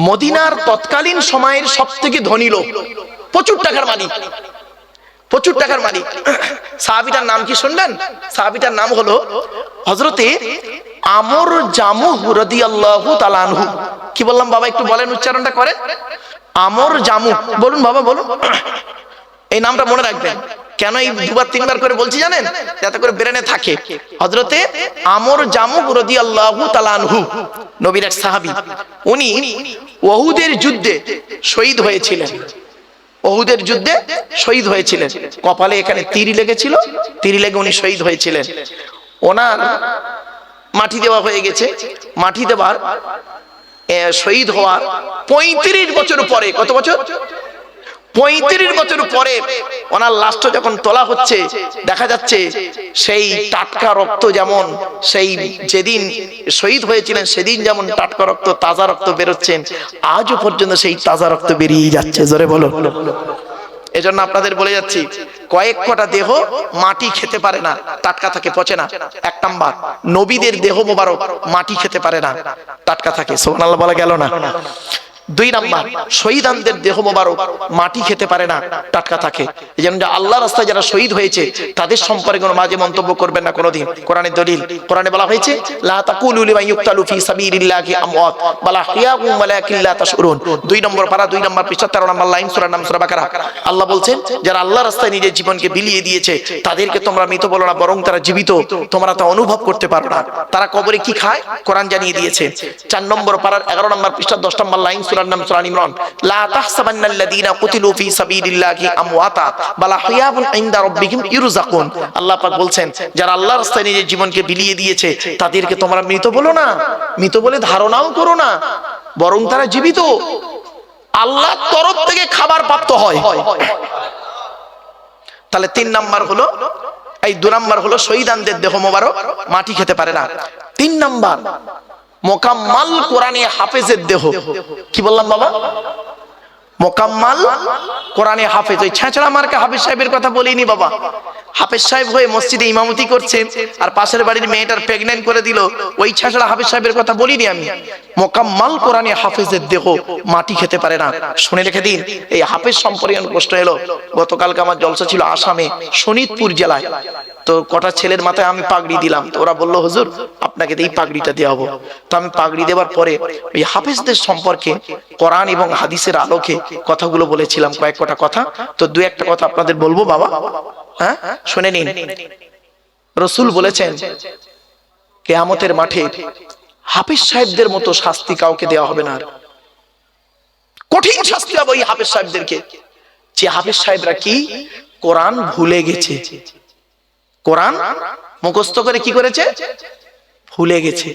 মদিনার তৎকালীন সময়ের সবথেকে ধনী লোক, প্রচুর টাকার মালিক, প্রচুর টাকার মালিক। সাহাবীটার নাম কি শুনলেন? সাহাবীটার নাম হলো হযরতে আমর জামুহ রাদিয়াল্লাহু তাআলা আনহু। কি বললাম বাবা, একটু বলেন, উচ্চারণটা করেন। আমর জামুহ, বলুন বাবা বলুন। এই নামটা মনে রাখবেন। কেন এই দুবার তিনবার করে বলছি জানেন? যাতে করে ব্রেনে থাকে। হযরতে আমর জামুহ রাদিয়াল্লাহু তাআলা আনহু নবীর এক সাহাবী। উনি উহুদের যুদ্ধে শহীদ হয়েছিলেন। উহুদের যুদ্ধে শহীদ হয়েছিলেন। কপালে এখানে তীর লেগেছিল, তীর লেগে উনি শহীদ হয়েছিলেন। ওনার মাটি দেওয়া হয়ে গেছে। মাটি দেওয়ার শহীদ হওয়ার 35 বছর পরে, কত বছর? 35 বছর পরে ওনার লাশটা যখন তোলা হচ্ছে, দেখা যাচ্ছে সেই টাটকা রক্ত যেমন সেই যেদিন শহীদ হয়েছিলেন সেদিন যেমন টাটকা রক্ত, তাজা রক্ত বেরোচ্ছেন, আজও পর্যন্ত সেই তাজা রক্ত বেরিয়ে যাচ্ছে। জোরে বলো। এজন্য আপনাদের বলে যাচ্ছি, কয়েক কটা দেহ মাটি খেতে পারে না, টাটকা থাকে, পচে না। এক নাম্বার, নবীদের দেহ মোবারক মাটি খেতে পারে না, টাটকা থাকে। সুবহানাল্লাহ বলা গেল না? 2 নাম্বার, শহীদানদের দেহ মোবারক মাটি খেতে পারে না, টাটকা থাকে। যেমন আল্লাহর রাস্তায় যারা শহীদ হয়েছে তাদের সম্পর্কে কোনো মাঝে মন্তব্য করবেন না কোনোদিন। কোরআনের দলিল, কোরআনে বলা হয়েছে লা তাকুলু লিমান ইউক্তালু ফি সাবিলিল্লাহি আমওয়াত বাল আহইয়াউম ওয়ালাকিন লা তাশউরুন। 2 নম্বর পারা, 2 নম্বর পৃষ্ঠা, 13 নম্বর লাইন, সূরার নাম সূরা বাকারা। আল্লাহ বলছেন, যারা আল্লাহর রাস্তায় নিজের জীবনকে বিলিয়ে দিয়েছে তাদেরকে তোমরা মৃত বলো না, বরং তারা জীবিত, তোমরা তা অনুভব করতে পারো না। তারা কবরে কি খায় কোরআন জানিয়ে দিয়েছে। 4 নম্বর পারার 11 নম্বর পৃষ্ঠা 10 নম্বর লাইন, সূরার নাম সূরা ইমরান। লা তাহসাবান্নাল্লাযীনা কুতিলু ফি সাবিলিল্লাহি আমওয়াতা বাল আহইয়াউন ইনদা রাব্বিহিম ইরযাকুন। আল্লাহ পাক বলছেন, যারা আল্লাহর রাস্তায় নিজের জীবনকে বিলিয়ে দিয়েছে তাদেরকে তোমরা মৃত বলো না, মৃত বলে ধারণাও করো না, বরং তারা জীবিত, আল্লাহর তরফ থেকে খাবার প্রাপ্ত হয়। তাহলে 3 নাম্বার হলো, এই 2 নাম্বার হলো শহীদানদের দেহ মোবারক মাটি খেতে পারে না। 3 নাম্বার, মোকাম্মাল কোরআনে হাফেজের দেহ। কি বললাম বাবা? মোকাম্মাল কোরআনে হাফেজ। ওই ছেঁচড়া মার্কা হাফেজ সাহেবের কথা বলিনি বাবা। হাফেজ সাহেব হয়ে মসজিদে ইমামতি করছেন আর পাশের বাড়ির মেয়েটার প্রেগন্যান্ট করে দিল, ওই ছেঁচড়া হাফেজ সাহেবের কথা বলিনি আমি। মোকাম্মাল কোরআনে হাফেজের দেহ মাটি খেতে পারে না। শুনে রেখে দিন, এই হাফেজ সম্পর্কে প্রশ্ন এলো। গতকালকে আমার জলসা ছিল আসামে, শোনিতপুর জেলায়। তো কটা ছেলের মাথায় আমি পাগড়ি দিলাম, তো ওরা বললো, হুজুর আপনাকে এই পাগড়িটা দেওয়া হবো। তো আমি পাগড়ি দেওয়ার পরে এই হাফেজদের সম্পর্কে কোরআন এবং হাদিসের আলোকে কথাগুলো বলেছিলাম, কয়েক কটা কথা। তো 2-1টা কথা আপনাদের বলবো বাবা, হ্যাঁ শুনে নিন। রাসূল বলেছেন, কিয়ামতের মাঠে হাফেজ সাহেবদের মতো শাস্তি কাউকে দেওয়া হবে না। কঠিন শাস্তি হবে ওই হাফেজ সাহেবদেরকে, যে হাফেজ সাহেবরা কি কোরআন ভুলে গেছে, কোরআন মুখস্থ করে কি করেছে, ভুলে গেছে।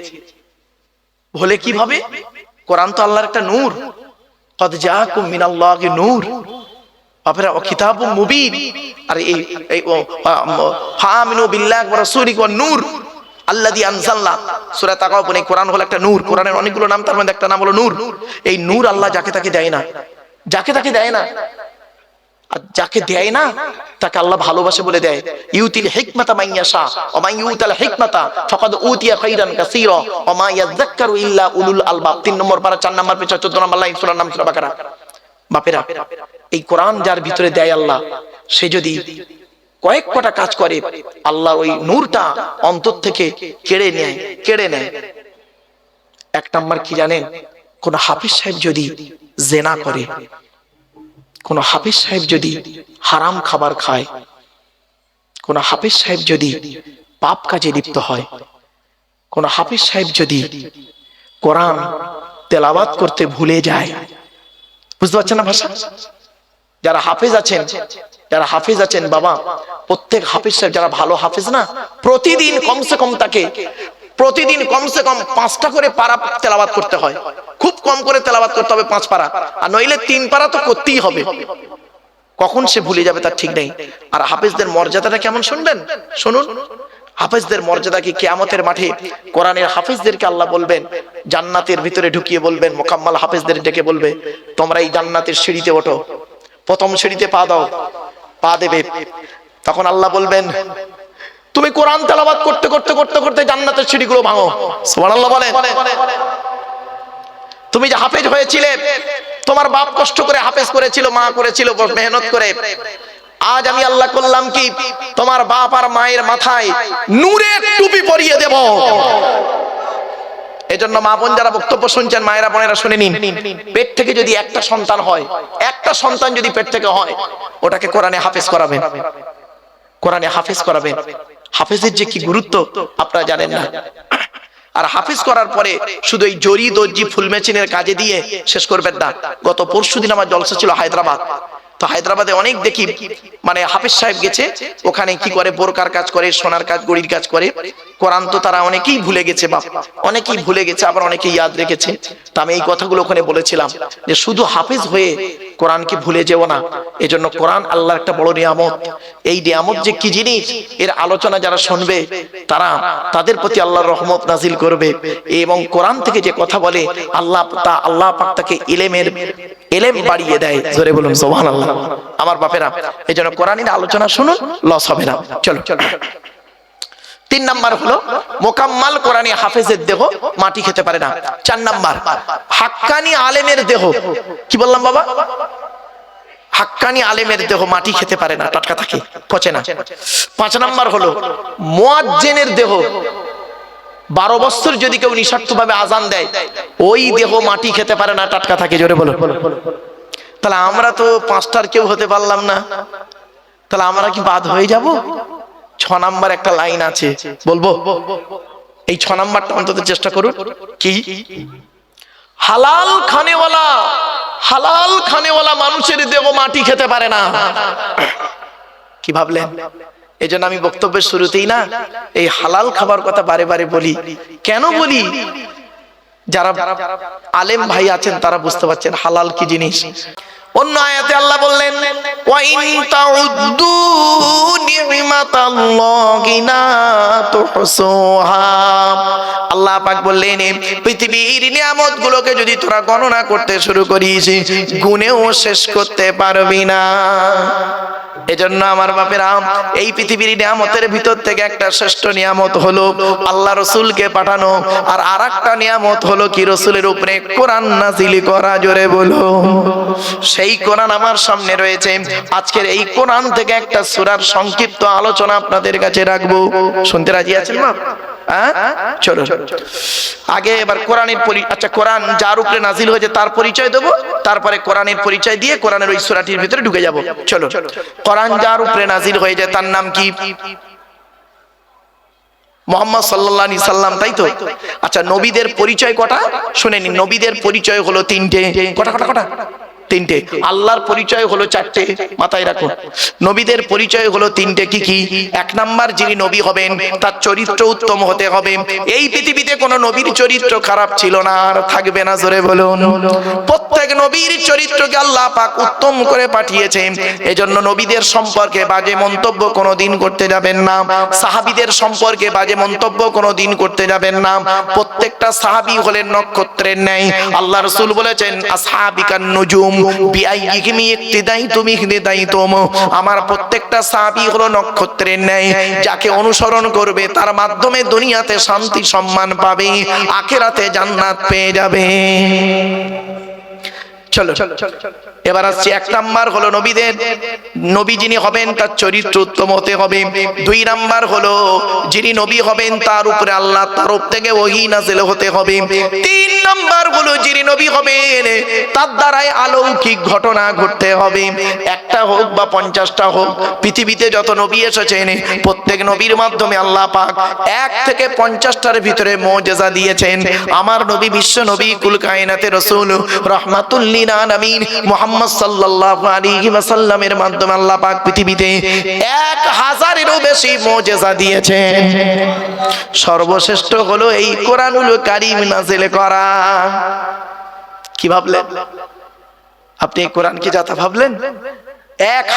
ভুলে কিভাবে? কোরআন তো আল্লাহর একটা নূর, কদ জাআকুম মিনাল্লাহি নূর, আপনারা কিতাবুম মুবিন। আর এই ফাআমিনু বিল্লাহি ওয়া রাসূলিহি ওয়ান নূর আল্লাযী আনজালনা। সূরা তাকাবুন। কোরআন হলো একটা নূর। কোরআনের অনেকগুলো নাম, তার মধ্যে একটা নাম হলো নূর। এই নূর আল্লাহ যাকে তাকে দেয় না, যাকে তাকে দেয় না। আর যাকে দেয় না তাকে আল্লাহ ভালোবাসে বলে দেয়। ইউতিল হিকমাতা মান ইয়াশা ওয়া মান ইউতাল হিকমাতা ফাকাদ উতিয়া খাইরান কাসীরা ওয়া মা ইয়াযাক্কারু ইল্লা উলুল আলবাব। 3 নম্বর পারা 4 নম্বর পৃষ্ঠা 14 নম্বর লাইন, সূরার নাম সূরা বাকারা। বাপেরা, এই কোরআন যার ভিতরে দেয় আল্লাহ, সে যদি কয়েক কটা কাজ করে, আল্লাহ ওই নূরটা অন্তর থেকে কেড়ে নেয়। 1 নাম্বার কি জানেন? কোন হাফেজ সাহেব যদি জিনা করে, কোন হাফেজ সাহেব যদি হারাম খাবার খায়, কোন হাফেজ সাহেব যদি পাপ কাজে লিপ্ত হয়, কোন হাফেজ সাহেব যদি কোরআন তেলাওয়াত করতে ভুলে যায়, বুঝতে পারছেন না ভাষা? যারা হাফেজ আছেন বাবা, প্রত্যেক হাফেজ সাহেব, যারা ভালো হাফেজ না, প্রতিদিন কমসে কম 5টা করে পারা তেলাওয়াত করতে হয়। খুব কম করে তেলাওয়াত করতে হবে 5 পারা, আর নইলে 3 পারা তো করতেই হবে। কখন সে ভুলে যাবে তার ঠিক নেই। আর হাফেজদের মর্যাদাটা কেমন শুনবেন, শুনুন। হাফেজদের মর্যাদা কি? কিয়ামতের মাঠে কোরআনের হাফেজদেরকে আল্লাহ বলবেন, জান্নাতের ভিতরে ঢুকিয়ে বলবেন, মোকাম্মাল হাফেজদের ডেকে বলবে, তোমরা এই জান্নাতের সিঁড়িতে ওঠো, প্রথম সিঁড়িতে পা দাও, পা দেবে। তখন আল্লাহ বলবেন, তুমি কোরআন তেলাওয়াত করতে করতে জান্নাতের সিঁড়িগুলো ভাঙো। সুবহানাল্লাহ বলেন। তুমি যে হাফেজ হয়েছিলে, তোমার বাপ কষ্ট করে হাফেজ করেছিল, মা করেছিল মেহনত করে, আজ আমি আল্লাহ করলাম কি তোমার বাপ আর মায়ের মাথায় নূরের টুপি পরিয়ে দেব। এজন্য মা বোন যারা বক্তব্য শুনছেন, মায়েরা বোনেরা শুনে নিন, পেট থেকে যদি একটা সন্তান হয়, একটা সন্তান যদি পেট থেকে হয়, ওটাকে কোরআনে হাফেজ করাবেন, কোরআনে হাফেজ করাবেন। হাফেজের যে কি গুরুত্ব আপনারা জানেন না। আর হাফেজ করার পরে শুধু এই জরি দর্জি ফুল মেশিনের কাজে দিয়ে শেষ করবেন না। গত পরশুদিন আমার জলসা ছিল হায়দ্রাবাদ, তো হায়দ্রাবাদে অনেক দেখি মানে হাফেজ সাহেব গেছে, ওখানে কি করে বোরকার কাজ করে, সোনার কাজ, গড়ির কাজ করে। কোরআন তো তারা অনেকেই ভুলে গেছে, বাপ অনেকেই ভুলে গেছে, আবার অনেকেই ইয়াদ রেখেছে। তো আমি এই কথাগুলো ওখানে বলেছিলাম যে শুধু হাফেজ হয়ে কোরআনকে ভুলে যেও না। এজন্য কোরআন আল্লাহর একটা বড় নিয়ামত। এই নিয়ামত যে কি জিনিস, এর আলোচনা যারা শুনবে তারা তাদের প্রতি আল্লাহর রহমত নাজিল করবে। এবং কোরআন থেকে যে কথা বলে আল্লাহ পাক তাকে ইলম বাড়িয়ে দেয়। জোরে বলুন সুবহানাল্লাহ। আমার বাপেরা, এজন্য কোরআনের আলোচনা শুনুন, লস হবে না। চলো। 3 নাম্বার হলো মোকাম্মাল কোরআনী হাফেজের দেহ মাটি খেতে পারে না। 4 নাম্বার হাক্কানি আলেমের দেহ, কি বললাম বাবা? হাক্কানি আলেমের দেহ মাটি খেতে পারে না, টাটকা থাকে, পচে না। 5 নাম্বার হলো মুয়াজ্জিনের দেহ, 12 বছর যদি কেউ নিঃস্বার্থভাবে আজান দেয়, ওই দেহ মাটি খেতে পারে না, টাটকা থাকে। জোরে বলো। তাহলে আমরা তো 5টার কেউ হতে পারলাম না, তাহলে আমরা কি বাদ হয়ে যাব? 6 নাম্বার একটা লাইন আছে, বলবো? এই 6 নাম্বারটা অন্তত চেষ্টা করুন। কি? হালাল খানেওয়ালা মানুষের দেহ মাটি খেতে পারে না। কি ভাবলেন? এই জন্য আমি বক্তব্যের শুরুতেই না এই হালাল খাবার কথা বারে বারে বলি। কেন বলি? যারা আলেম ভাই আছেন তারা বুঝতে পারছেন হালাল কি জিনিস। অন্য আয়াতে আল্লাহ বললেন, ওয়া ইন তাউদ্দু নি'মাতাল্লাহি লা তুহসুহা। আল্লাহ পাক বললেন, পৃথিবীর নিয়ামতগুলোকে যদি তোরা গণনা করতে শুরু করিস, গুণেও শেষ করতে পারবি না। এজন্য আমার বাপেরা, এই পৃথিবীর নিয়ামতের ভিতর থেকে একটা শ্রেষ্ঠ নিয়ামত হলো আল্লাহ রসুলকে পাঠানো, আর আরেকটা নিয়ামত হলো কি? রসুলের উপরে কোরআন নাযিল করা। জোরে বলো। সেই কোরআন আমার সামনে রয়েছে। আজকের এই কোরআন থেকে একটা সূরার সংক্ষিপ্ত আলোচনা আপনাদের কাছে রাখবো। শুনতে রাজি আছেন মা? চলো আগে এবার কোরআনের আচ্ছা, কোরআন যার উপরে নাযিল হয়েছে তার পরিচয় দেবো, তারপরে কোরআনের পরিচয় দিয়ে কোরআনের ওই সূরাটির ভিতরে ঢুকে যাব। চলো, কোরআন যার উপরে নাযিল হয়েছে তার নাম কি? মুহাম্মদ সাল্লাল্লাহু আলাইহি সাল্লাম, তাই তো? আচ্ছা, নবীদের পরিচয় কটা শুনে নিন। নবীদের পরিচয় হলো 3টে। কটা? 3টে। আল্লাহর পরিচয় হলো 4টে, মাথায় রাখুন। নবীদের পরিচয় হলো 3টে। কি কি? 1 নাম্বার, যিনি নবী হবেন তার চরিত্র উত্তম হতে হবে। এই পৃথিবীতে কোনো নবীর চরিত্র খারাপ ছিল না, আর থাকবে না। জোরে বলুন। প্রত্যেক নবীর চরিত্রকে আল্লাহ পাক উত্তম করে পাঠিয়েছেন। এজন্য নবীদের সম্পর্কে বাজে মন্তব্য কোনোদিন করতে যাবেন না। সাহাবীদের সম্পর্কে বাজে মন্তব্য কোনোদিন করতে যাবেন না। প্রত্যেকটা সাহাবী হলেন নক্ষত্রের ন্যায়। আল্লাহ রাসূল বলেছেন, আসহাবিকান নুজুম বিআইয়িহিম ইক্তিদাইতুম ইহতিদাইতুম। আমার প্রত্যেকটা সাহাবী হলো নক্ষত্রের ন্যায়। যাকে অনুসরণ করবে তার মাধ্যমে দুনিয়াতে শান্তি সম্মান পাবে, আখিরাতে জান্নাত পেয়ে যাবে। চলো এবার আসছি। 1 নাম্বার হলো নবী যিনি হবেন তার চরিত্র উত্তম হতে হবে। 2 নাম্বার হলো যিনি নবী হবেন তার উপরে আল্লাহর তরফ থেকে ওহী নাযিল হতে হবে। 3 নাম্বার হলো যিনি নবী হবেন তার দ্বারাই অলৌকিক ঘটনা ঘটতে হবে। একটা হোক বা 50টা হোক, পৃথিবীতে যত নবী এসেছেন প্রত্যেক নবীর মাধ্যমে আল্লাহ পাক 1 থেকে 50টার ভিতরে মুজিজা দিয়েছেন। আমার নবী বিশ্ব নবী কুল কায়নাতের রাসূল রাহমাতুল লিল আলামিন মুহাম্মদ সাল্লাল্লাহু আলাইহি ওয়াসাল্লামের মাধ্যমে আল্লাহ পাক পৃথিবীতে 1000-এরও বেশি মুজিজা দিয়েছেন। সর্বশ্রেষ্ঠ হলো এই কোরআনুল কারীম নাযিল করা। কি ভাবলেন আপনি? এই কোরআন কি যাতা ভাবলেন?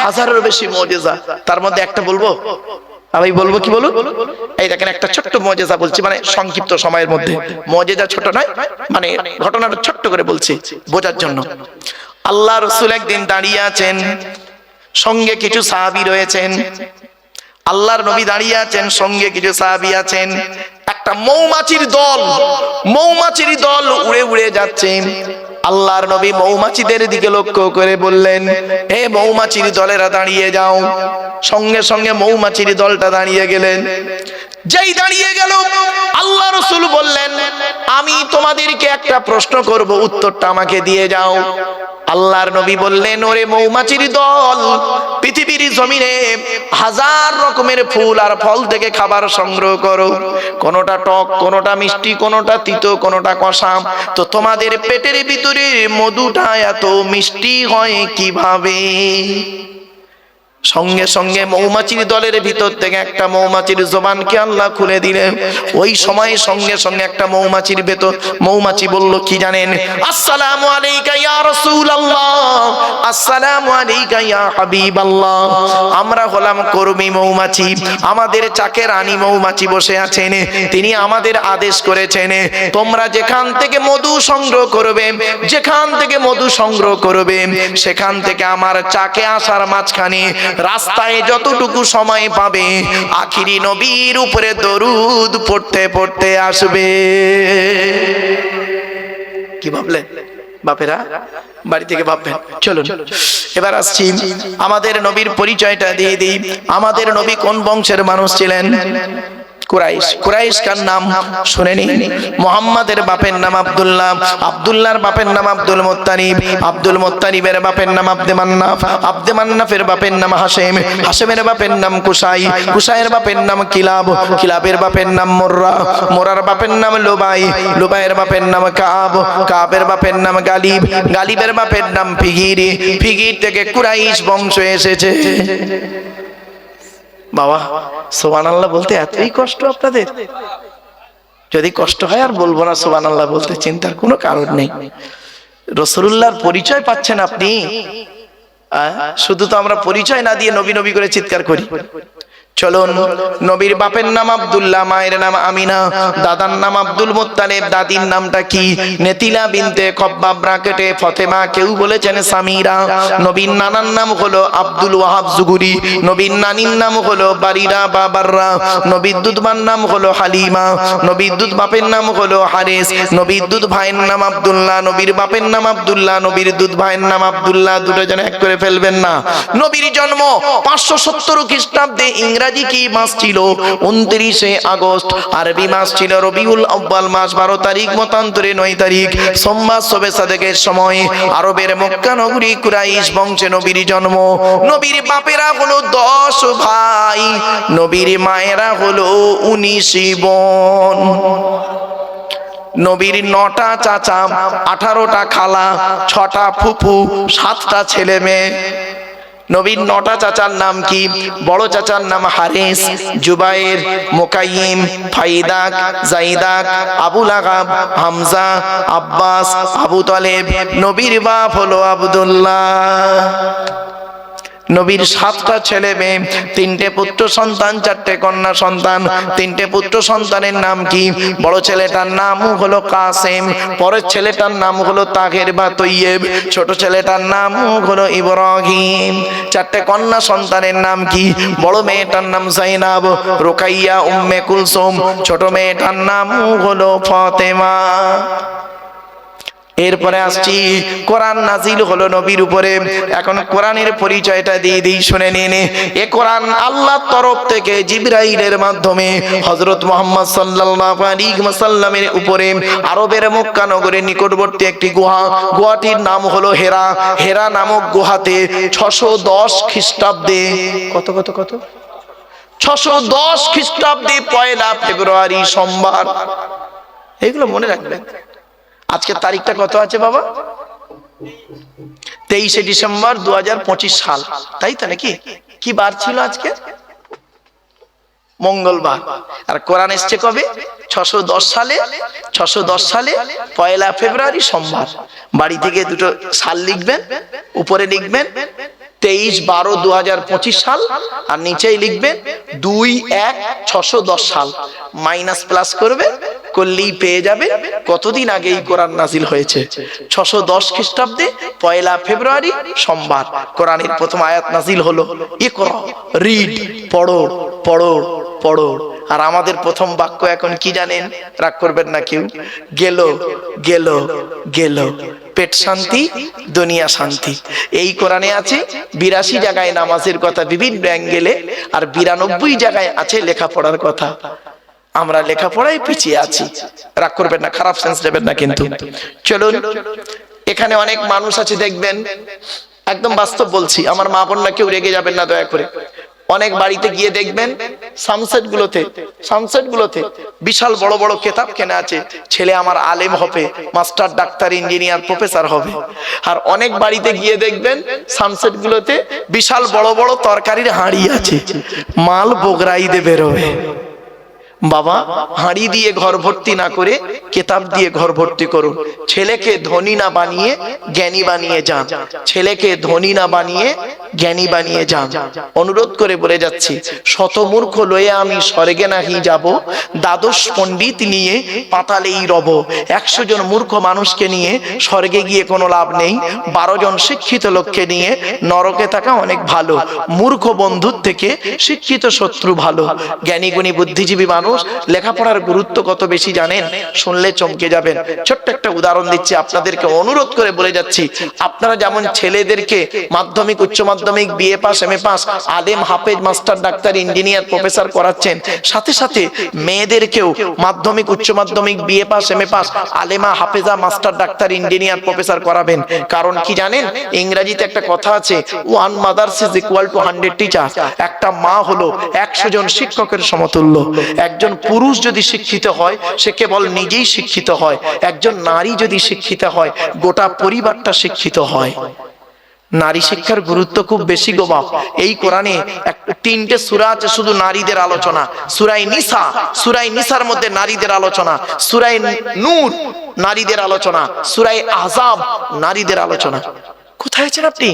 1000-এরও বেশি মুজিজা, তার মধ্যে একটা বলবো। আমি বলবো, কি বলুন? এই দেখেন, একটা ছোট্ট মুজিজা বলছি, মানে সংক্ষিপ্ত সময়ের মধ্যে। মুজিজা ছোট নয়, মানে ঘটনাটা ছোট্ট করে বলছি বোঝার জন্য। আল্লাহ রাসূল একদিন দাঁড়িয়ে আছেন, সঙ্গে কিছু সাহাবী রয়েছেন। আল্লাহর নবী দাঁড়িয়ে আছেন, সঙ্গে কিছু সাহাবী আছেন। একটা মৌমাছির দল উড়ে উড়ে যাচ্ছে। আল্লাহর নবী মৌমাছিদের দিকে লক্ষ্য করে বললেন, হে মৌমাছির দলেরা দাঁড়িয়ে যাও। সঙ্গে সঙ্গে মৌমাছির দলটা দাঁড়িয়ে গেলেন। যেই দাঁড়িয়ে গেল, আল্লাহ রাসূল বললেন, আমি তোমাদেরকে একটা প্রশ্ন করব, উত্তরটা আমাকে দিয়ে যাও। আল্লাহর নবী বললেন, ওরে মৌমাছির দল, পৃথিবীর জমিনে হাজার রকমের ফুল আর ফল থেকে খাবার সংগ্রহ করো, কোনোটা টক, কোনোটা মিষ্টি, কোনোটা তিতো, কোনোটা কষা, তো তোমাদের পেটের ভিতরে মধুটা এত মিষ্টি হয় কিভাবে? সঙ্গে সঙ্গে মৌমাছির দলের ভিতর থেকে একটা মৌমাছির জবানকে আল্লাহ খুলে দিলেন। ওই সময় সঙ্গে সঙ্গে একটা মৌমাছি বলল কি জানেন? আসসালামু আলাইকা ইয়া রাসূলুল্লাহ, আসসালামু আলাইকা ইয়া হাবিবাল্লাহ। আমরা হলাম কর্মী মৌমাছি, আমাদের চাকে রানী মৌমাছি বসে আছেন, তিনি আমাদের আদেশ করেছেন, তোমরা যেখান থেকে মধু সংগ্রহ করবে, সেখান থেকে আমার চাকে আসার মাঝখানে রাস্তায় যতটুকু সময় পাবে, আখিরি নবীর উপরে দরুদ পড়তে পড়তে আসবে। কি ভাবলেন বাপেরা? বাড়ি থেকে ভাববেন। চলুন এবার আসছি, আমাদের নবীর পরিচয়টা দিয়ে দিই। আমাদের নবী কোন বংশের মানুষ ছিলেন? কুরাইশ কার নাম শুনেনি? মুহাম্মাদের বাপের নাম আব্দুল্লাহ, আব্দুল্লাহর বাপের নাম আব্দুল মুত্তালিব, আব্দুল মুত্তালিবের বাপের নাম আব্দে মান্নাফ, আব্দে মান্নাফের বাপের নাম হাশেম, হাশেমের বাপের নাম কুসাই, কুসাইয়ের বাপের নাম কিলাব, কিলাবের বাপের নাম মুররা, মুরার বাপের নাম লুবাই, লুবাইয়ের বাপের নাম কাব, কাবের বাপের নাম গালিব, গালিবের বাপের নাম ফিগির, ফিগির থেকে কুরাইশ বংশ এসেছে। বাবা সুবহানাল্লাহ বলতে এতই কষ্ট আপনাদের? যদি কষ্ট হয় আর বলবো না সুবহানাল্লাহ বলতে, চিন্তার কোনো কারণ নেই। রাসূলুল্লাহর পরিচয় পাচ্ছেন আপনি, শুধু তো আমরা পরিচয় না দিয়ে নবী নবী করে চিৎকার করি। চলুন, নবীর বাপের নাম আব্দুল্লাহ, মায়ের নাম আমিনা, দাদার নাম আব্দুল মুত্তালিব, দাদির নামটা কি? নেতিলা বিনতে কব্বাব ব্রাকেটে ফতেমা, কেউ বলেছেন সামিরা। নবীর নানার নাম হলো আব্দুল ওয়াহাব জুগুরি, নবীর নানির নাম হলো বারিরা বা বাররা, নবীর দুধবার নাম হলো হালিমা, নবীর দুধ বাপের নাম হলো হারিস, নবীর দুধ ভাইয়ের নাম আব্দুল্লাহ, নবীর বাপের নাম আব্দুল্লাহ, নবীর দুধ ভাইয়ের নাম আব্দুল্লাহ। দুটো জন এক করে ফেলবেন না। নবীর জন্ম 570 খ্রিস্টাব্দে। ইংরেজি কি মাস ছিল? 29শে আগস্ট। আরবি মাস ছিল রবিউল আউয়াল মাস, 12 তারিখ, মতান্তরে 9 তারিখ, সোমবার শবে সাদেকের সময় আরবের মক্কা নগরী কুরাইশ বংশে নবীর জন্ম। নবীর বাপেরা হলো 10 ভাই, নবীর মায়েরা হলো 19 বোন। নবীর 9টা চাচা, 18টা খালা, 6টা ফুফু, 7টা ছেলে মেয়ে। নবীর 9টা চাচার নাম কি? বড় চাচার নাম হারিস, জুবাইর, মুকাইম, ফাইদাক, জাইদাক, আবু লাগাব, হামজা, আব্বাস, আবু তালেব। নবীর বাপ হলো আব্দুল্লাহ। নবীর 7টা ছেলে মেয়ে, 3টে পুত্র সন্তান, 4টে কন্যা সন্তান। 3টে পুত্র সন্তানের নাম কি? বড় ছেলেটার নাম হলো কাসেম, পরের ছেলেটার নাম হলো তাহের বা তৈয়েব, ছোট ছেলেটার নাম হলো ইব্রাহিম। 4টে কন্যা সন্তানের নাম কি? বড় মেয়েটার নাম জাইনাব, রুকাইয়া, উম্মে কুলসুম, ছোট মেয়েটার নাম হলো ফাতেমা। এরপরে আসছি, কোরআন নাজিল হলো নবীর উপরে। এখন কোরআনের পরিচয়টা দিয়ে দিই, শুনে নিন। এ কোরআন আল্লাহর তরফ থেকে জিবরাইলের মাধ্যমে হযরত মুহাম্মদ সাল্লাল্লাহু আলাইহি ওয়াসাল্লামের উপরে আরবের মক্কা নগরের নিকটবর্তী একটি গুহাটির নাম হলো হেরা। হেরা নামক গুহাতে 610 খ্রিস্টাব্দে, কত 610 খ্রিস্টাব্দে 1 ফেব্রুয়ারি সোমবার। এগুলো মনে রাখবেন। আজকের তারিখটা কত আছে বাবা? 23শে ডিসেম্বর 2025 সাল, তাই তো নাকি? কি বার ছিল আজকে? মঙ্গলবার। আর কোরআন এসছে কবে? 610 সালে। 610 সালে 1 ফেব্রুয়ারি সোমবার। বাড়ি থেকে দুটো সাল লিখবেন, উপরে লিখবেন 23/12/2025 সাল, আর নিচেই লিখবেন 2/1/610 সাল। মাইনাস প্লাস করবে, করলেই পেয়ে যাবে কতদিন আগে এই কোরআন নাজিল হয়েছে। 610 খ্রিস্টাব্দে 1 ফেব্রুয়ারি সোমবার কোরআনের প্রথম আয়াত নাজিল হলো, ইকরা, রিড, পড়ো পড়ো পড়ো। আর আমাদের প্রথম বাক্য এখন কি জানেন? রাগ করবেন না কেউ। গেল গেল গেল, পেট শান্তি দুনিয়া শান্তি। এই কোরআনে আছে 82 জায়গায় নামাজের কথা বিভিন্ন অ্যাঙ্গেলে, আর 92 জায়গায় আছে লেখাপড়ার কথা। আমরা লেখাপড়ায় পিছিয়ে আছি। রাগ করবেন না, খারাপ সেন্স নেবেন না কিন্তু। চলুন, এখানে অনেক মানুষ আছে দেখবেন, একদম বাস্তব বলছি, আমার মা বোনরা কেউ রেগে যাবেন না দয়া করে। অনেক বাড়িতে গিয়ে দেখবেন সামসেট গুলোতে বিশাল বড় বড় কেতাব কেনা আছে, ছেলে আমার আলেম হবে, মাস্টার, ডাক্তার, ইঞ্জিনিয়ার, প্রফেসর হবে। আর অনেক বাড়িতে গিয়ে দেখবেন সামসেট গুলোতে বিশাল বড় বড় তরকারির হাঁড়ি আছে, মাল বগরাই দিয়ে বেরোবে। বাবা, হাঁড়ি দিয়ে ঘর ভর্তি না করে কিতাব দিয়ে ঘর ভর্তি করুন। ছেলেকে ধনী না বানিয়ে জ্ঞানী বানিয়ে যান, ছেলেকে ধনী না বানিয়ে জ্ঞানী বানিয়ে যান। অনুরোধ করে বলে যাচ্ছি, শতমূর্খ লয়ে আমি স্বর্গে নাহি যাব, দ্বাদশ পণ্ডিত নিয়ে পাতালেই রব। 100 জন মূর্খ মানুষকে নিয়ে স্বর্গে গিয়ে কোনো লাভ নেই, 12 জন শিক্ষিত লোককে নিয়ে নরকে থাকা অনেক ভালো। মূর্খ বন্ধুর থেকে শিক্ষিত শত্রু ভালো। জ্ঞানী গুণী বুদ্ধিজীবী মানুষ লেখাপড়ার গুরুত্ব কত বেশি জানেন, শুনলে চমকে যাবেন। ছোট্ট একটা উদাহরণ দিচ্ছি, আপনাদেরকে অনুরোধ করে বলে যাচ্ছি, আপনারা যেমন ছেলেদেরকে মাধ্যমিক, উচ্চ মাধ্যমিক, বিএ পাস, এমএ পাস, আলেম, হাফেজ, মাস্টার, ডাক্তার, ইঞ্জিনিয়ার, প্রফেসর করাচ্ছেন, সাথে সাথে মেয়েদেরকেও মাধ্যমিক, উচ্চ মাধ্যমিক, BA pass, MA pass, আলেমা, হাফেজা, master, doctor, engineer, professor করাবেন। কারণ কি জানেন? ইংরেজিতে একটা কথা আছে, 1 mother's is equal to 100 teachers. একটা মা হলো 100 জন শিক্ষকের সমতুল্য। একজন পুরুষ যদি শিক্ষিত হয়, সে কেবল নিজেই শিক্ষিত হয়। একজন নারী যদি শিক্ষিত হয়, গোটা পরিবারটা শিক্ষিত হয়। নারী শিক্ষার গুরুত্ব খুব বেশি গো বাপ। এই কোরআনে 3টে সূরা আছে শুধু নারীদের আলোচনা। সূরা নিসার মধ্যে নারীদের আলোচনা, সূরা নূর নারীদের আলোচনা, সূরা আহজাব নারীদের আলোচনা। কোথায় আছেন আপনি?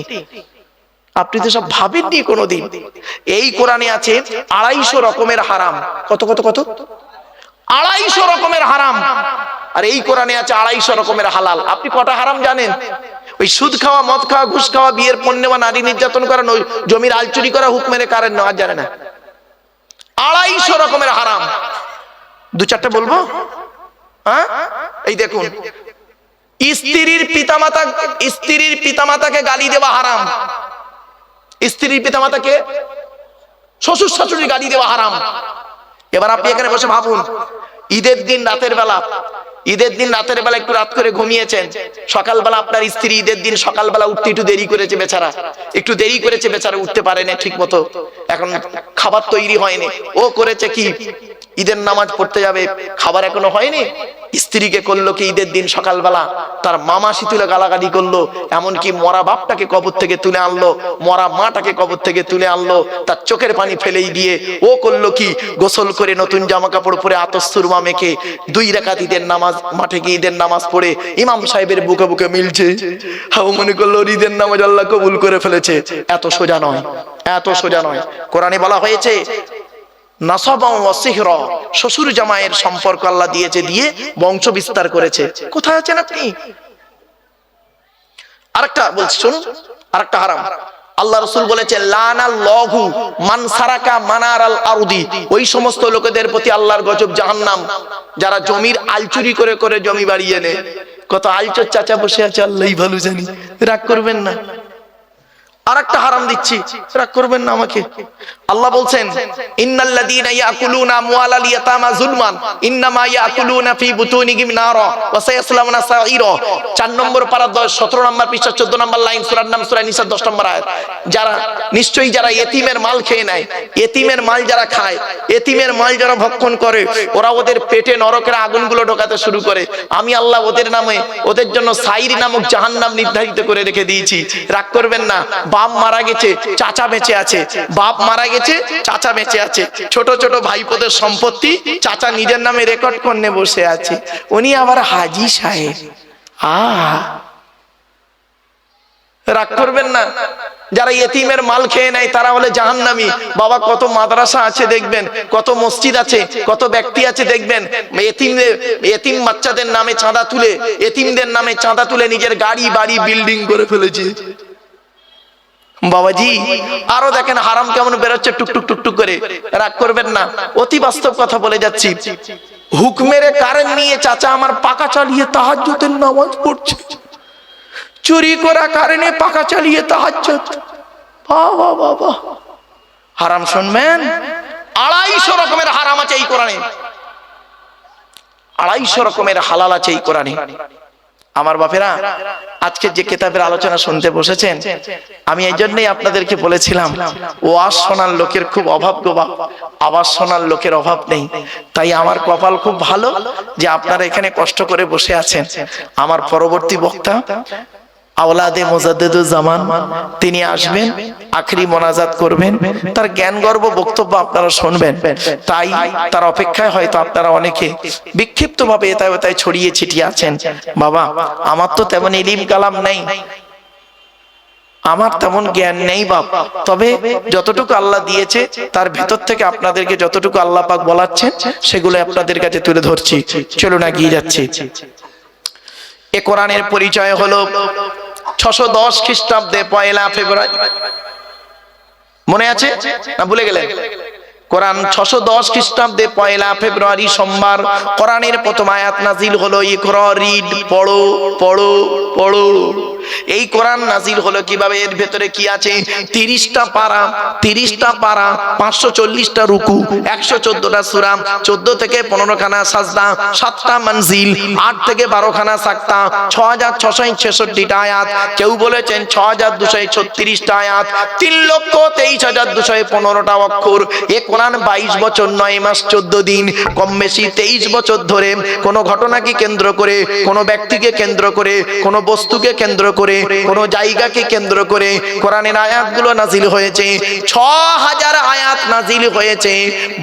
আপনি তো সব ভাবেননি কোনোদিন। এই কোরআনে আছে 250 রকমের হারাম। কত কত কত? 250 রকমের হারাম। আর এই কোরআনে আছে 250 রকমের হালাল। আপনি কটা হারাম জানেন? ওই সুদ খাওয়া, মদ খাওয়া, ঘুষ খাওয়া, বিয়ের পণ নেওয়া, নারী নির্যাতন করা, জমির আল চুরি করা, হুক মেরে কারেন্ট নেওয়া, জানে না? 250 রকমের হারাম। 2-4টা বলবো? হ্যাঁ, এই দেখুন, স্ত্রীর পিতামাতাকে গালি দেওয়া হারাম। স্ত্রীর পিতামাতাকে, শ্বশুর শাশুড়ি গালি দেওয়া হারাম। এবার আপনি এখানে বসে ভাবুন, ঈদের দিন রাতের বেলা একটু রাত করে ঘুমিয়েছেন, সকালবেলা আপনার স্ত্রী ঈদের দিন সকালবেলা উঠতে একটু দেরি করেছে, বেচারা উঠতে পারেনি ঠিক মতো, এখন খাবার তৈরি হয়নি। ও করেছে কি, ঈদের নামাজ পড়তে যাবে, খাবার এখনো হয়নি। স্ত্রীকে করলো কি, ঈদের দিন সকালবেলা তার মামাসি তুলে গালাগালি করলো, এমনকি মরা বাপটাকে কবর থেকে তুলে আনলো, মরা মাটাকে কবর থেকে তুলে আনলো, তার চোখের পানি ফেলেই দিয়ে ও করলো কি, গোসল করে নতুন জামা কাপড় পরে আতশ সুরমা মেখে 2 রাকাত ঈদের নামাজ, মাঠে গিয়ে ঈদের নামাজ পড়ে ইমাম সাহেবের বুকে বুকে মিলছে। হাও মনে করলো ঈদের নামাজ আল্লাহ কবুল করে ফেলেছে। এত সোজা নয়। কোরআনে বলা হয়েছে শ্বশুর জামাইয়ের সম্পর্ক আল্লাহ দিয়েছে, দিয়ে বংশ বিস্তার করেছে। কোথায় আছেন আপনি? আরেকটা বলছি শুনুন, আরেকটা হারাম। আল্লাহ রাসূল বলেছেন, লানাল্লাহু মান সারাকা মানারাল আরদি। ওই সমস্ত লোকেদের প্রতি আল্লাহর গজব, জাহান্নাম, যারা জমির আল চুরি করে করে জমি বাড়িয়ে নেয়। কত আলচোর চাচা বসে আছে, আল্লাহই ভালো জানি, রাগ করবেন না। আরেকটা হারাম দিচ্ছি, রাগ করবেন না আমাকে। আল্লাহ বলছেন, ইন্নাল্লাযীনা ইয়াকুলুনা আমওয়ালাল ইয়াতামা যুলমান ইন্নামা ইয়াকুলুনা ফি বুতুনিহিম নারা ওয়া সায়াসলাউনা সাঈরা। 4 নম্বর পারা 17 নম্বর পৃষ্ঠা 14 নম্বর লাইন, সূরার নাম সূরা নিসা 10 নম্বর আয়াত। যারা ইতিমের মাল খেয়ে নেয়, ইতিমের মাল যারা খায়, ইতিমের মাল যারা ভক্ষণ করে, ওরা ওদের পেটে নরকের আগুনগুলো ঢোকাতে শুরু করে। আমি আল্লাহ ওদের নামে, ওদের জন্য সাইর নামক জাহান্নাম নির্ধারিত করে রেখে দিয়েছি। রাগ করবেন না। বাপ মারা গেছে, চাচা বেঁচে আছে, বাপ মারা গেছে, চাচা বেঁচে আছে। ছোট ছোট ভাইপোদের সম্পত্তি চাচা নিজের নামে রেকর্ড করে বসে আছে, উনি আবার হাজী সাহেব। রাগ করবেন না। যারা ইতিমের মাল খেয়ে নেয় তারা হলে জাহান্নামী। বাবা, কত মাদ্রাসা আছে দেখবেন, কত মসজিদ আছে, কত ব্যক্তি আছে দেখবেন, এতিম বাচ্চাদের নামে চাঁদা তুলে, এতিমদের নামে চাঁদা তুলে নিজের গাড়ি বাড়ি বিল্ডিং করে ফেলেছে। বাবাজি আরো দেখেন হারাম কেমন বেরোচ্ছে টুকটুক টুকটুক করে। রাগ করবেন না, অতি বাস্তব কথা বলে যাচ্ছি। হুকমের কারেন্ট নিয়ে চাচা আমার পাকা চালিয়ে তাহাজ্জুদের নামাজ পড়ছে, চুরি করা কারণে পাকা চালিয়ে তাহাজ্জুদ। বাবা বাবা, হারাম শুনবেন, 250 রকমের হারাম আছে এই কোরআনে, 250 রকমের হালাল আছে এই কোরআনে। আমার বাপেরা, আজকে যে কিতাবের আলোচনা শুনতে বসেছেন, আমি এই জন্যই আপনাদেরকে বলেছিলাম ওয়াজ শোনার লোকের খুব অভাব গো বাপ, আওয়াজ শোনার লোকের অভাব নেই। তাই আমার কপাল খুব ভালো যে আপনারা এখানে কষ্ট করে বসে আছেন। আমার পরবর্তী বক্তা আওলাদে মুজাদ্দিদুজ জামান, তিনি আসবেন, আখরি মোনাজাত করবেন, তার জ্ঞান গর্ব বক্তব্য আপনারা শুনবেন। তাই তার অপেক্ষায় হয়তো আপনারা অনেকে বিক্ষিপ্ত ভাবে এতায় ওতায় ছড়িয়ে ছিটিয়ে আছেন। বাবা, আমার তো তেমন ইলম কালাম নেই, আমার তেমন জ্ঞান নেই বাপ, তবে যতটুকু আল্লাহ দিয়েছে তার ভেতর থেকে আপনাদেরকে যতটুকু আল্লাহ পাক বলাচ্ছেন সেগুলো আপনাদের কাছে তুলে ধরছি। চলুন এগিয়ে যাচ্ছি। এ কোরআনের পরিচয় হলো 610 খ্রিস্টাব্দে 1 ফেব্রুয়ারি। মনে আছে না ভুলে গেলেন? কোরআন 610 খ্রিস্টাব্দে 1 ফেব্রুয়ারি সোমবার কোরআনের প্রথম আয়াত নাজিল হলো। ইকরা, রিড, পড়ো পড়ো পড়ো। এই কোরআন নাজিল হলো কিভাবে? এর ভেতরে কি আছে? 30টা পারা, 30টা পারা, 540টা রুকু, 114টা সূরা, 14 থেকে 15 খানা সাজদা, 7টা মঞ্জিল, 8 থেকে 12 খানা সাক্তা, 6666টা আয়াত, কেউ বলেছেন 6236টা আয়াত, 3,23,215টা অক্ষর। এ কোরআন 22 বছর 9 মাস 14 দিন, কম বেশি 23 বছর ধরে কোন ঘটনাকে কেন্দ্র করে, কোন ব্যক্তিকে কেন্দ্র করে, কোন বস্তুকে কেন্দ্র করে, কোন জায়গাকে কেন্দ্র করে কোরআনের আয়াতগুলো নাজিল হয়েছে। 6000 আয়াত নাজিল হয়েছে,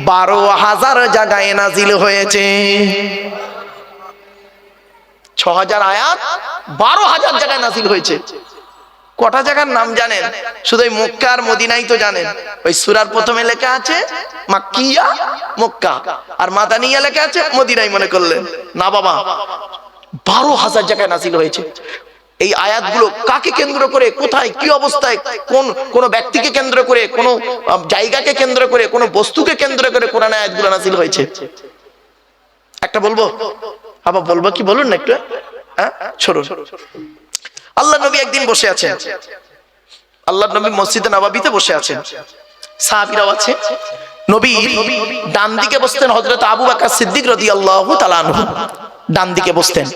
12,000 জায়গায় নাজিল হয়েছে। 6000 আয়াত 12,000 জায়গায় নাজিল হয়েছে। কটা জায়গার নাম জানেন? শুধু মক্কা আর মদিনাই তো জানেন। ওই সূরার প্রথমে লেখা আছে মাক্কিয়া, মক্কা, আর মাদানিয়া লেখা আছে মদিনাই মনে করলেন না বাবা, 12,000 জায়গায় নাজিল হয়েছে। এই আয়াতগুলো কাকে কেন্দ্র করে, কোথায়, কি অবস্থায়, কোন ব্যক্তিকে কেন্দ্র করে, কোন জায়গাকে কেন্দ্র করে, কোন বস্তুকে কেন্দ্র করে কোরআন আয়াতগুলো নাজিল হয়েছে? একটা বলবো, আবার বলবো কি বলুন না একটু, হ্যাঁ শুনুন। আল্লাহ নবী একদিন বসে আছেন, আল্লাহ নবী মসজিদে নববীতে বসে আছেন, সাহাবীরাও আছে। নবী ডান দিকে বসতেন হযরত আবু বকর সিদ্দিক রাদিয়াল্লাহু তাআলা আনহু, ডান দিকে বসতেন,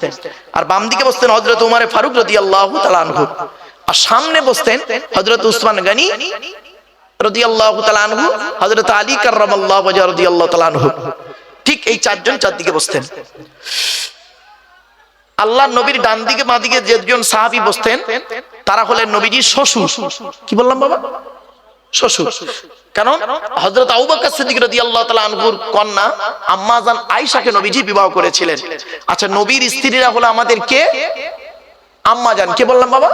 আর বাম দিকে বসতেন হযরত উমর ফারুক রাদিয়াল্লাহু তাআলা আনহু, আর সামনে বসতেন হযরত উসমান গনি রাদিয়াল্লাহু তাআলা আনহু, হযরত আলী কাররামাল্লাহু ওয়াজহু রাদিয়াল্লাহু তাআলা আনহু। ঠিক এই চারজন চারদিকে বসতেন। আল্লাহ নবীর ডান দিকে বাঁ দিকে যেজন সাহাবী বসতেন তারা হলেন নবীজির শ্বশুর। কি বললাম বাবা? শ্বশুর। কারণ হযরত আবু বকর সিদ্দিক রাদিয়াল্লাহু তাআলা আনহুর কন্যা আম্মা জান আয়েশাকে নবীজি বিবাহ করেছিলেন। আচ্ছা, নবীর স্ত্রীরা হলো আমাদের কে? আম্মা জান। কে বললাম বাবা?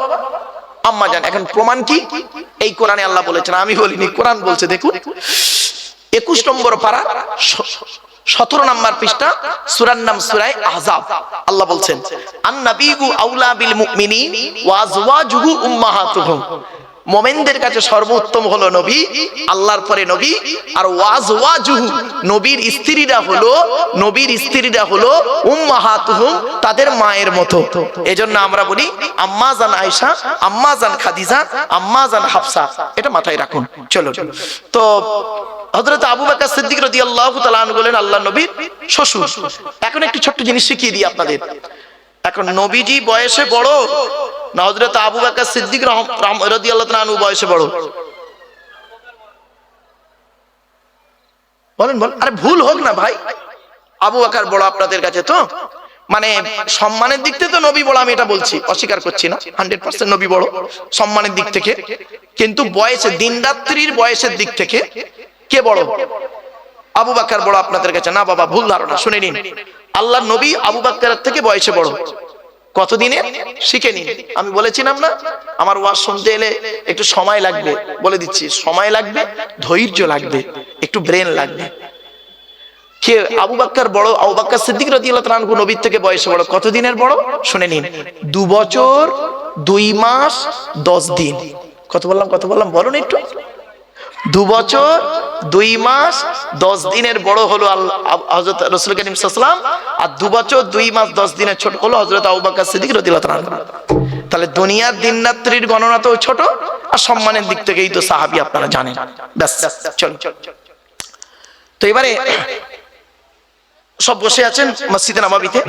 আম্মা জান। এখন প্রমাণ কি? এই কোরআনে আল্লাহ বলেছেন, আমি বলিনি, কোরআন বলছে। দেখুন 21 নম্বর পারা 17 নম্বর পৃষ্ঠা, সূরার নাম সূরা আহজাব। আল্লাহ বলছেন আন-নাবিয়্যু আউলা বিল মুমিনিন ওয়া আজওয়াজুহু উম্মাহাতুহুম। মুমিনদের কাছে সর্বোত্তম হলো নবী, আল্লাহর পরে নবী, আর ওয়াজওয়াজুহু নবীর স্ত্রীরা হলো উম্মাহাতুহুম, তাদের মায়ের মতো। এজন্য আমরা বলি আম্মা জান আয়েশা, আম্মা জান খাদিজা, আম্মা জান হাফসা। এটা মাথায় রাখুন। চলো তো হযরত আবু বকর সিদ্দিক রাদিয়াল্লাহু তাআলা আনহু বলেন আল্লাহ নবীর শ্বশুর। এখন একটু ছোট্ট জিনিস শিখিয়ে দিই আপনাদের। এখন নবীজি বয়সে বড় না হযরত আবু বকর সিদ্দিক রাদিয়াল্লাহু তাআলা আনহু বয়সে বড়? বলেন বলেন। আরে ভুল হোক না ভাই, আবু বকর বড় আপনাদের কাছে তো, মানে সম্মানের দিক থেকে তো নবী বড়, আমি এটা বলছি, অস্বীকার করছি না, 100% নবী বড় সম্মানের দিক থেকে। কিন্তু বয়সে, দিন রাত্রির বয়সের দিক থেকে কে বড়? আবু বকর বড় আপনাদের কাছে? না বাবা, ভুল ধারণা। শুনে নিন, আল্লাহ নবী আবু বকরের থেকে বয়সে বড়। কতদিনে? শিখে নিন। আমি বলেছিলাম না, আমার ওয়াজ শুনতে এলে একটু সময় লাগবে, বলে দিচ্ছি, সময় লাগবে, ধৈর্য লাগবে, একটু ব্রেন লাগবে। কে আবু বকর বড়? আবু বকর সিদ্দিক রাদিয়াল্লাহু তাআলা আনহু নবীর থেকে বয়সে বড়। কতদিনের বড়? শুনে নিন, 2 বছর 2 মাস 10 দিন। কত বললাম বলুন একটু। 2 বছর 2 মাস 10 দিনের বড় হলো হযরত রাসূল করিম সাল্লাল্লাহু আলাইহি ওয়াসাল্লাম, আর 2 বছর 2 মাস 10 দিনের ছোট হলো হযরত আবু বকর সিদ্দিক রাদিয়াল্লাহু তাআলা। তাহলে দুনিয়ার দিন রাত্রির গণনা তো ছোট, আর সম্মানের দিক থেকেই তো সাহাবী আপনারা জানেন। ব্যাস চল। তো এবারে সব বসে আছেন মসজিদে নববীতে।